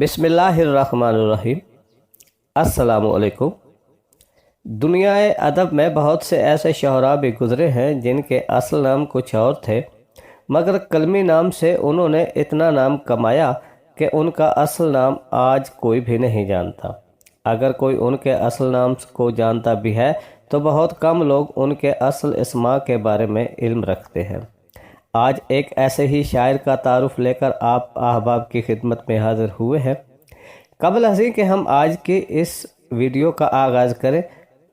بسم اللہ الرحمن الرحیم۔ السلام علیکم۔ دنیا ادب میں بہت سے ایسے شعراء بھی گزرے ہیں جن کے اصل نام کچھ اور تھے، مگر قلمی نام سے انہوں نے اتنا نام کمایا کہ ان کا اصل نام آج کوئی بھی نہیں جانتا۔ اگر کوئی ان کے اصل نام کو جانتا بھی ہے تو بہت کم لوگ ان کے اصل اسماء کے بارے میں علم رکھتے ہیں۔ آج ایک ایسے ہی شاعر کا تعارف لے کر آپ احباب کی خدمت میں حاضر ہوئے ہیں۔ قبل ازیں کہ ہم آج کی اس ویڈیو کا آغاز کریں،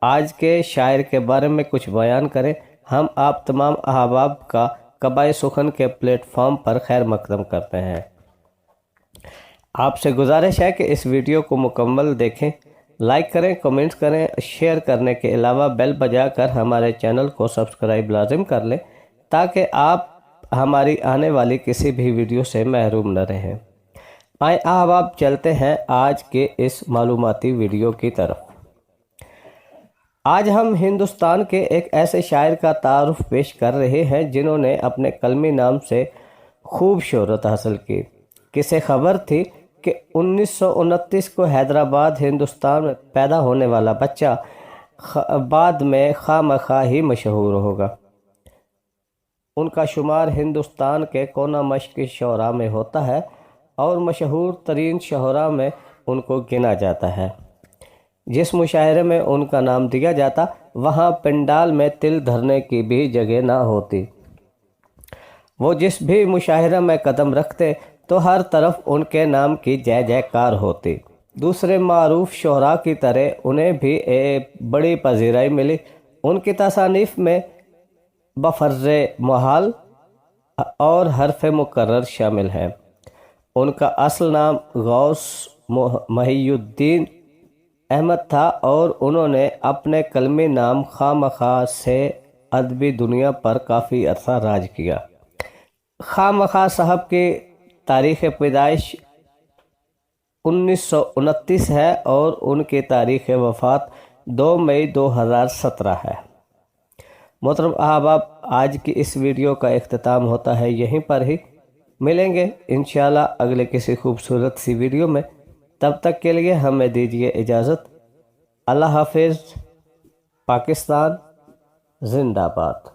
آج کے شاعر کے بارے میں کچھ بیان کریں، ہم آپ تمام احباب کا قبائے سخن کے پلیٹ فارم پر خیر مقدم کرتے ہیں۔ آپ سے گزارش ہے کہ اس ویڈیو کو مکمل دیکھیں، لائک کریں، کمنٹس کریں، شیئر کرنے کے علاوہ بیل بجا کر ہمارے چینل کو سبسکرائب لازم کر لیں تاکہ آپ ہماری آنے والی کسی بھی ویڈیو سے محروم نہ رہیں۔ آئیں احباب چلتے ہیں آج کے اس معلوماتی ویڈیو کی طرف۔ آج ہم ہندوستان کے ایک ایسے شاعر کا تعارف پیش کر رہے ہیں جنہوں نے اپنے قلمی نام سے خوب شہرت حاصل کی۔ کسے خبر تھی کہ 1929 کو حیدرآباد ہندوستان میں پیدا ہونے والا بچہ بعد میں خواہ ہی مشہور ہوگا۔ ان کا شمار ہندوستان کے کونا مشرقی شعراء میں ہوتا ہے اور مشہور ترین شعراء میں ان کو گنا جاتا ہے۔ جس مشاعرے میں ان کا نام دیا جاتا وہاں پنڈال میں تل دھرنے کی بھی جگہ نہ ہوتی۔ وہ جس بھی مشاعرے میں قدم رکھتے تو ہر طرف ان کے نام کی جے جے کار ہوتی۔ دوسرے معروف شعراء کی طرح انہیں بھی ایک بڑی پذیرائی ملی۔ ان کی تصانیف میں بفرض محال اور حرف مکرر شامل ہیں۔ ان کا اصل نام غوث محی الدین احمد تھا اور انہوں نے اپنے قلمی نام خواہ سے ادبی دنیا پر کافی عرصہ راج کیا۔ خواہ صاحب کی تاریخ پیدائش 1929 ہے اور ان کی تاریخ وفات 2 مئی 2017 ہے۔ محترم احباب، آج کی اس ویڈیو کا اختتام ہوتا ہے یہیں پر ہی۔ ملیں گے انشاءاللہ اگلے کسی خوبصورت سی ویڈیو میں۔ تب تک کے لیے ہمیں دیجیے اجازت۔ اللہ حافظ۔ پاکستان زندہ باد۔